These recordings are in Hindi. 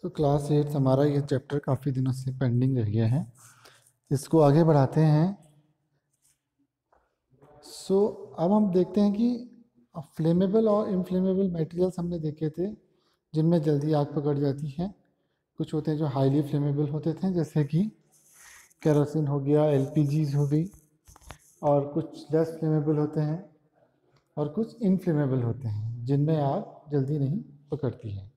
तो क्लास 8 हमारा ये चैप्टर काफ़ी दिनों से पेंडिंग रह गया है, इसको आगे बढ़ाते हैं। अब हम देखते हैं कि फ्लेमेबल और इनफ्लेमेबल मटेरियल्स हमने देखे थे जिनमें जल्दी आग पकड़ जाती है। कुछ होते हैं जो हाईली फ्लेमेबल होते थे, जैसे कि केरोसिन हो गया, एलपीजीज हो गई, और कुछ लेस फ्लेमेबल होते हैं और कुछ इनफ्लेमेबल होते हैं जिनमें आग जल्दी नहीं पकड़ती है।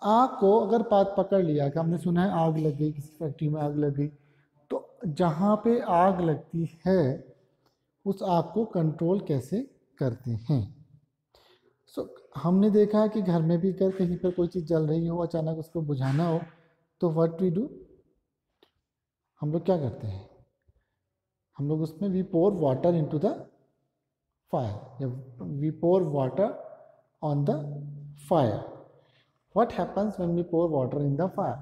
आग को अगर बात पकड़ लिया कि हमने सुना है आग लग गई, किसी फैक्ट्री में आग लग गई, तो जहाँ पे आग लगती है उस आग को कंट्रोल कैसे करते हैं। हमने देखा है कि घर में भी अगर कहीं पर कोई चीज़ जल रही हो, अचानक उसको बुझाना हो, तो व्हाट वी डू, हम लोग क्या करते हैं, हम लोग उसमें we pour water into the fire, या we pour water on the fire. What happens when we pour water in the fire?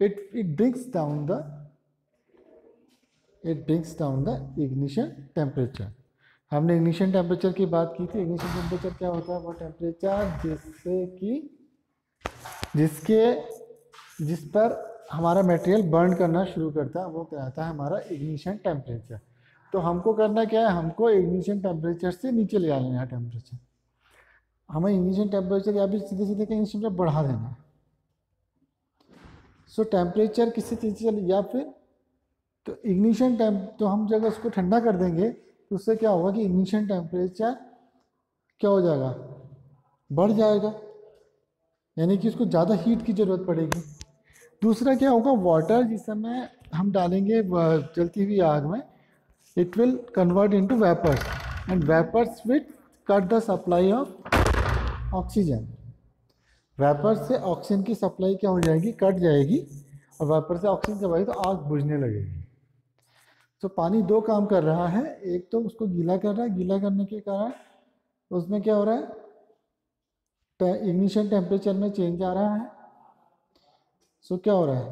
It brings down the ignition temperature. हमने ignition temperature की बात की थी। ignition temperature क्या होता है? वो टेम्परेचर जिस पर हमारा मटेरियल बर्न करना शुरू करता है, वो कहलाता है हमारा ignition temperature. तो हमको करना क्या है, हमको ignition temperature से नीचे ले आना है टेम्परेचर। हमें इग्निशन टेम्परेचर या भी सीधे सीधे कहीं इग्निशन बढ़ा देना है। टेम्परेचर किसी चीज़ से, या फिर तो इग्निशन तो हम जब उसको ठंडा कर देंगे तो उससे क्या होगा कि इग्निशन टेम्परेचर क्या हो जाएगा, बढ़ जाएगा, यानी कि उसको ज़्यादा हीट की ज़रूरत पड़ेगी। दूसरा क्या होगा, वाटर जिस समय हम डालेंगे जलती हुई आग में, it will convert into vapours, and vapours will cut the supply of oxygen. Vapour से ऑक्सीजन की सप्लाई क्या हो जाएगी, कट जाएगी, और वेपर से ऑक्सीजन जब आएगी तो आग बुझने लगेगी। तो पानी दो काम कर रहा है, एक तो उसको गीला कर रहा है, गीला करने के कारण उसमें क्या हो रहा है, इग्निशन टेम्परेचर में चेंज आ रहा है। क्या हो रहा है,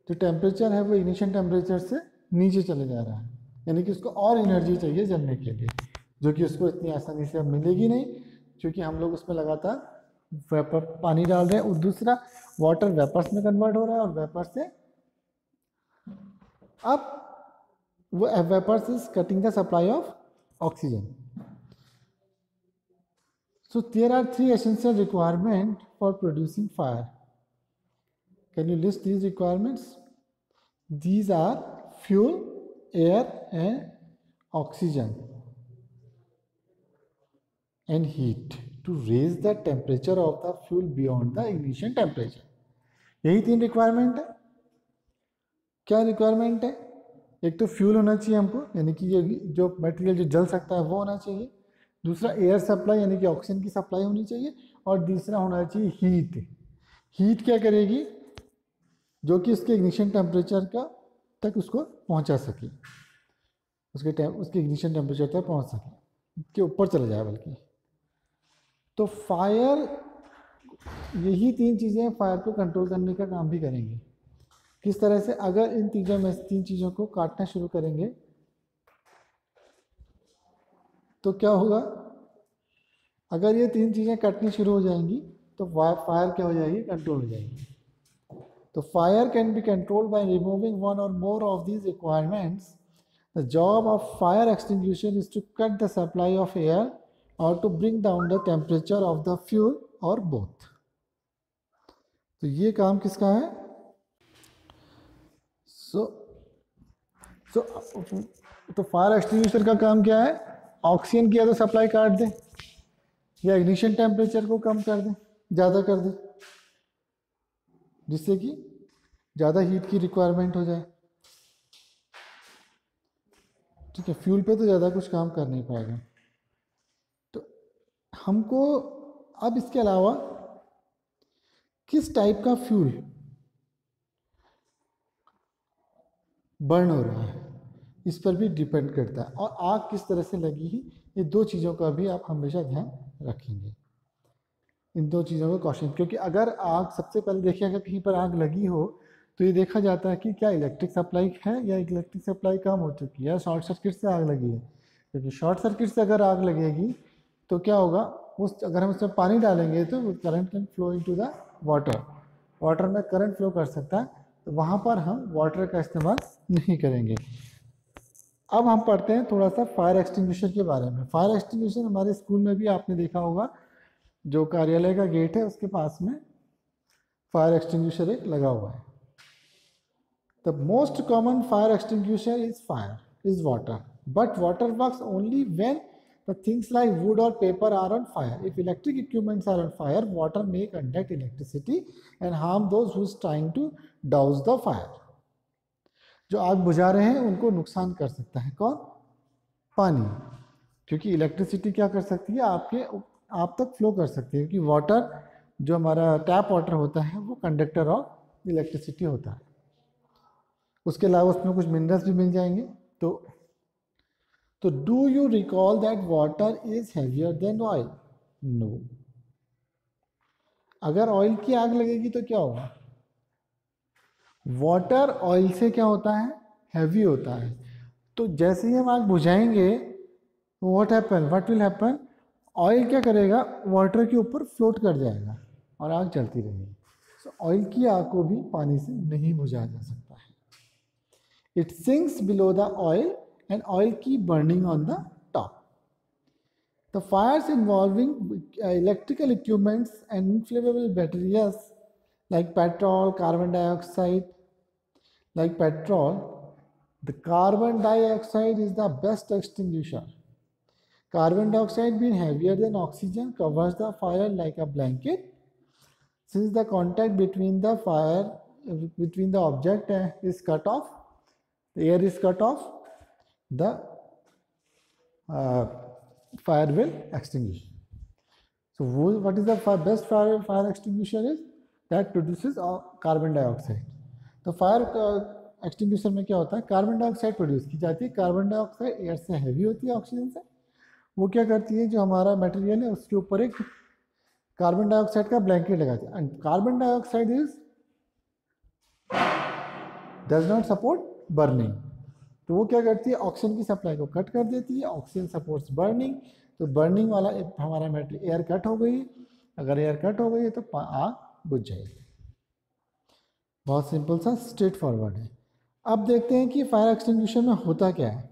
जो टेम्परेचर है वो इग्निशन टेम्परेचर से नीचे चले जा रहा है, यानी कि उसको और एनर्जी चाहिए जलने के लिए, जो कि उसको इतनी आसानी से अब मिलेगी नहीं, क्योंकि हम लोग उसमें लगातार वेपर पानी डाल रहे हैं। और दूसरा, वाटर वेपर्स में कन्वर्ट हो रहा है, और वेपर से अब वो vapours is cutting the supply of oxygen. So there are three essential requirements for producing fire. Can you list these requirements? These are fuel, air and oxygen and heat to raise the temperature of the fuel beyond the ignition temperature. यही तीन रिक्वायरमेंट है। क्या रिक्वायरमेंट है, एक तो फ्यूल होना चाहिए हमको, यानी कि ये जो मटेरियल जो जल सकता है वो होना चाहिए। दूसरा, एयर सप्लाई यानी कि ऑक्सीजन की सप्लाई होनी चाहिए। और तीसरा होना चाहिए हीट। हीट क्या करेगी, जो कि उसके इग्निशन टेम्परेचर का तक उसको पहुंचा सके, उसके इग्निशन टेम्परेचर तक पहुंच सके, के ऊपर चला जाए बल्कि। तो फायर, यही तीन चीज़ें फायर को कंट्रोल करने का काम भी करेंगी। किस तरह से, अगर इन तीन चीज़ों को काटना शुरू करेंगे तो क्या होगा, अगर ये तीन चीज़ें कटनी शुरू हो जाएंगी तो फायर क्या हो जाएगी, कंट्रोल हो जाएगी। तो fire can be controlled by removing one और more of these requirements. The job of fire extinguisher is to cut the supply of air और to bring down the temperature of the fuel और बोथ. तो ये काम किसका है, तो फायर एक्सटिंग्विशर का काम क्या है, ऑक्सीजन की या तो सप्लाई काट दे, या इग्निशन टेम्परेचर को कम कर दे, ज़्यादा कर दे, जिससे कि ज़्यादा हीट की रिक्वायरमेंट हो जाए। ठीक है, फ्यूल पे तो ज़्यादा कुछ काम कर नहीं पाएगा। तो हमको अब इसके अलावा किस टाइप का फ्यूल बर्न हो रहा है, इस पर भी डिपेंड करता है, और आग किस तरह से लगी है, ये दो चीज़ों का भी आप हमेशा ध्यान रखेंगे। इन दो चीज़ों का क्वेश्चन, क्योंकि अगर आग, सबसे पहले देखिए अगर कहीं पर आग लगी हो तो ये देखा जाता है कि क्या इलेक्ट्रिक सप्लाई है या इलेक्ट्रिक सप्लाई कम हो चुकी है, या शॉर्ट सर्किट से आग लगी है। क्योंकि शॉर्ट सर्किट से अगर आग लगेगी तो क्या होगा, उस अगर हम उसमें पानी डालेंगे तो current can flow into the water, water में करंट फ्लो कर सकता है, तो वहाँ पर हम वाटर का इस्तेमाल नहीं करेंगे। अब हम पढ़ते हैं थोड़ा सा फायर एक्सटिंग्विशर के बारे में। फायर एक्सटिंग्विशर हमारे स्कूल में भी आपने देखा होगा, जो कार्यालय का गेट है उसके पास में फायर एक्सटिंग्विशर एक लगा हुआ है। The most common fire extinguisher is water, but water works only when the things like wood or paper are on fire. If electric equipments are on fire, water may conduct electricity and harm those who is trying to douse the fire. जो आग बुझा रहे हैं उनको नुकसान कर सकता है कौन? पानी, क्योंकि इलेक्ट्रिसिटी क्या कर सकती है, आप तक फ्लो कर सकती है, क्योंकि वाटर जो हमारा टैप वाटर होता है वो कंडक्टर ऑफ इलेक्ट्रिसिटी होता है। उसके अलावा उसमें कुछ मिनरल्स भी मिल जाएंगे। तो do you recall that water is heavier than oil? No. अगर ऑयल की आग लगेगी तो क्या होगा? वाटर ऑयल से क्या होता है? हैवी होता है। तो जैसे ही हम आग बुझाएंगे, व्हाट विल हैपन? ऑयल क्या करेगा? वाटर के ऊपर फ्लोट कर जाएगा और आग चलती रहेगी। सो ऑयल की आग को भी पानी से नहीं बुझाया जा सकता है। It sinks below the oil and oil keep burning on the top. The fires involving electrical equipments and inflammable materials like petrol, carbon dioxide, like petrol, the carbon dioxide is the best extinguisher. Carbon dioxide being heavier than oxygen covers the fire like a blanket. Since the contact between the object is cut off, the air is cut off, the fire will extinguish. So what is the best fire extinguisher is? That produces carbon dioxide. तो फायर एक्सटिंग्विशर में क्या होता है? कार्बन डाइऑक्साइड प्रोड्यूस की जाती है। कार्बन डाइऑक्साइड एयर से हैवी होती है ऑक्सीजन से। वो क्या करती है, जो हमारा मटेरियल है उसके ऊपर एक कार्बन डाइऑक्साइड का ब्लैंकेट लगाती है। And carbon dioxide does not support burning. तो वो क्या करती है? ऑक्सीजन की सप्लाई को कट कर देती है। ऑक्सीजन सपोर्ट्स बर्निंग, तो बर्निंग वाला हमारा मटेरियल, एयर कट हो गई। अगर एयर कट हो गई है तो आग बुझ जाएगी। बहुत सिंपल सा स्ट्रेट फॉरवर्ड है। अब देखते हैं कि फायर एक्सटिंग्विशर में होता क्या है।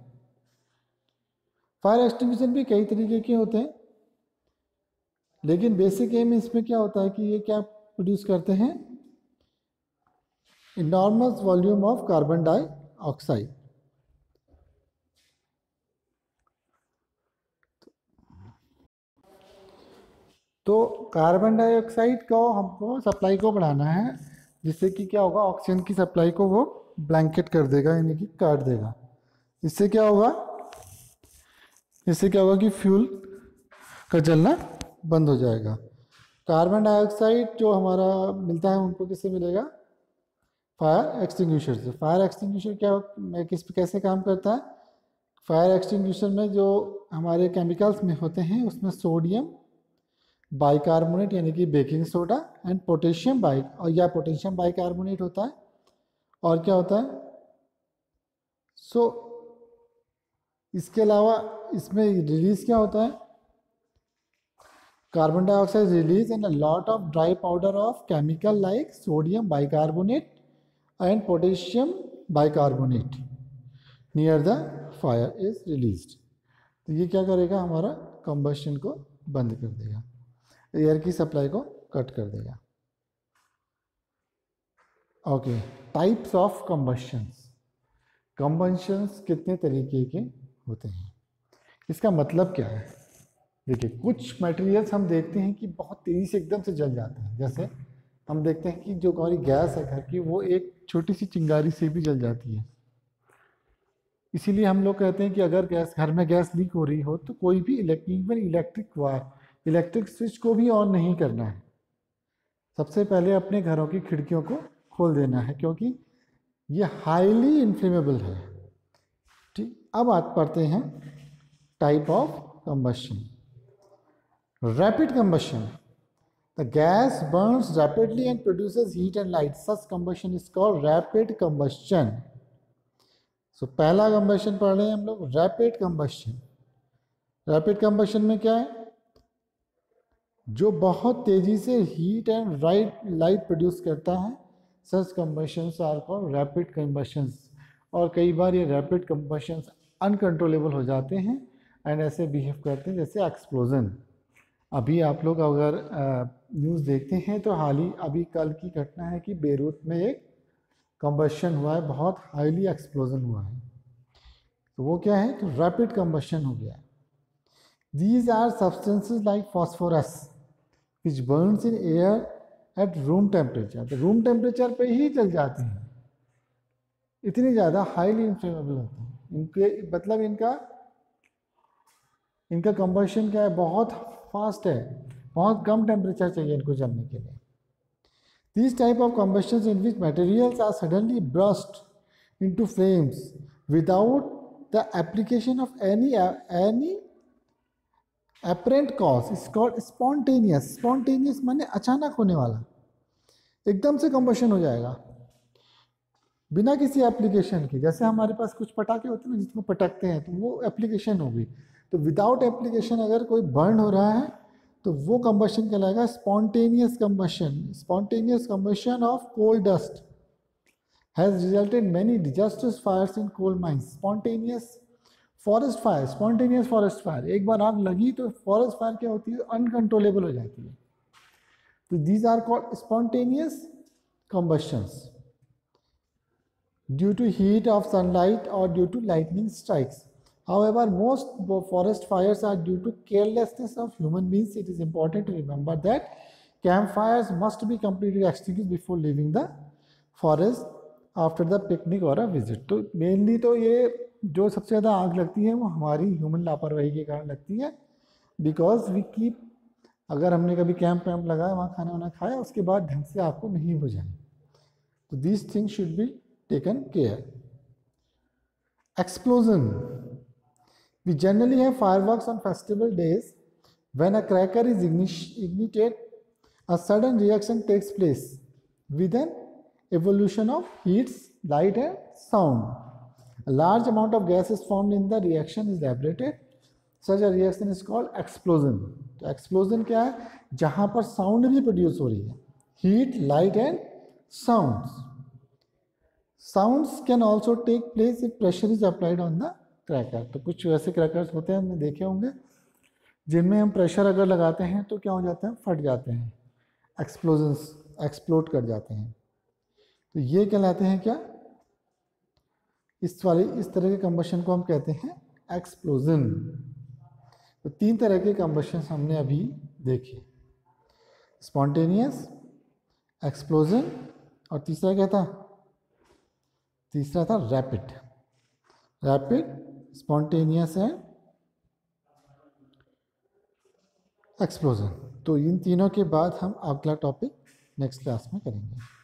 फायर एक्सटिंग्विशर भी कई तरीके के होते हैं, लेकिन बेसिक एम इसमें क्या होता है कि ये क्या प्रोड्यूस करते हैं? Enormous volume of carbon dioxide. तो कार्बन डाइऑक्साइड को हमको सप्लाई को बढ़ाना है, जिससे कि क्या होगा? ऑक्सीजन की सप्लाई को वो ब्लैंकेट कर देगा, यानी कि काट देगा। इससे क्या होगा? कि फ्यूल का जलना बंद हो जाएगा। कार्बन डाइऑक्साइड जो हमारा मिलता है उनको किससे मिलेगा? फायर एक्सटिंग्विशर से। फायर एक्सटिंग्विशर कैसे काम करता है? फायर एक्सटिंग्विशर में जो हमारे केमिकल्स में होते हैं उसमें सोडियम बाइकार्बोनेट यानी कि baking soda and potassium bicarbonate होता है। और क्या होता है? इसके अलावा इसमें रिलीज क्या होता है? Carbon dioxide release and a lot of dry powder of chemical like sodium bicarbonate and potassium bicarbonate near the fire is released. तो ये क्या करेगा? हमारा कंबशन को बंद कर देगा, एयर की सप्लाई को कट कर देगा। ओके, टाइप्स ऑफ कंबशंस कितने तरीके के होते हैं? इसका मतलब क्या है? देखिए, कुछ मटेरियल्स हम देखते हैं कि बहुत तेज़ी से एकदम से जल जाते हैं। जैसे हम देखते हैं कि जो हमारी गैस है घर की, वो एक छोटी सी चिंगारी से भी जल जाती है। इसीलिए हम लोग कहते हैं कि अगर घर में गैस लीक हो रही हो तो कोई भी इलेक्ट्रिक स्विच को भी ऑन नहीं करना है। सबसे पहले अपने घरों की खिड़कियों को खोल देना है, क्योंकि ये हाईली इन्फ्लेमेबल है। ठीक, अब पढ़ते हैं type of combustion. Rapid combustion, the gas burns rapidly and produces heat and light. Such combustion is called rapid combustion. So पहला कंबशन पढ़ रहे हैं हम लोग, रैपिड कंबशन। रैपिड कंबशन में क्या है? जो बहुत तेज़ी से हीट एंड लाइट प्रोड्यूस करता है। सच कंबशंस आर कॉल्ड रैपिड कंबशंस, और कई बार ये रैपिड कंबशंस अनकंट्रोलेबल हो जाते हैं एंड ऐसे बिहेव करते हैं जैसे एक्सप्लोजन। अभी आप लोग अगर न्यूज़ देखते हैं तो हाल ही अभी कल की घटना है कि बेरूत में एक कंबशन हुआ है, बहुत हाईली एक्सप्लोजन हुआ है। तो वो क्या है, तो रैपिड कंबशन हो गया है। These are substances like phosphorus which burns in air at room temperature। तो रूम टेम्परेचर पे ही जल जाते हैं, इतनी ज़्यादा हाईली इन्फ्लेमेबल होते हैं इनके, मतलब इनका कंबशन क्या है, बहुत फास्ट है, बहुत कम टेम्परेचर चाहिए इनको जलने के लिए। These type of combustions in which materials are suddenly burst into flames without the application of any apparent cause is called spontaneous। Spontaneous माने अचानक होने वाला, एकदम से कंबशन हो जाएगा बिना किसी एप्लीकेशन के। जैसे हमारे पास कुछ पटाखे होते हैं ना जिसको पटकते हैं, तो वो एप्लीकेशन होगी। तो विदाउट एप्लीकेशन अगर कोई बर्न हो रहा है तो वो कंबशन कहलाएगा spontaneous combustion. Spontaneous combustion of coal dust has resulted in many disastrous fires in coal mines। Spontaneous forest fire, spontaneous forest fire, एक बार आग लगी तो forest fire क्या होती है, अनकंट्रोलेबल हो जाती है। तो these are called spontaneous combustions due to heat of sunlight or due to lightning strikes। However, most forest fires are due to carelessness of human beings। It is important to remember that campfires must be completely extinguished before leaving the forest after the picnic और अ विजिट। तो मेनली तो ये जो सबसे ज़्यादा आग लगती है वो हमारी ह्यूमन लापरवाही के कारण लगती है, बिकॉज वी कीप, अगर हमने कभी कैंप वैम्प लगाया, वहाँ खाना वाना खाया, उसके बाद ढंग से आपको नहीं बुझाएं। तो this thing should be taken care. Explosion, we generally have fireworks on festival days when a cracker is ignited, a sudden reaction takes place with an evolution of heat, light and sound। A large amount of gas is formed in the reaction is liberated। Such a reaction is called explosion। तो explosion क्या है, जहाँ पर साउंड भी प्रोड्यूस हो रही है, heat, light and sounds. Sounds can also take place if pressure is applied on the cracker. तो कुछ वैसे क्रैकर्स होते हैं, हमने देखे होंगे, जिनमें हम प्रेशर अगर लगाते हैं तो क्या हो जाते हैं, फट जाते हैं, एक्सप्लोजन्स, एक्सप्लोड कर जाते हैं। तो ये कहलाते हैं क्या, इस तरह के कंबशन को हम कहते हैं एक्सप्लोजन। तो 3 तरह के कंबशन हमने अभी देखे, स्पॉन्टेनियस, एक्सप्लोजन, और तीसरा क्या था, तीसरा था rapid. Rapid, spontaneous and explosion. तो इन तीनों के बाद हम अगला टॉपिक नेक्स्ट क्लास में करेंगे।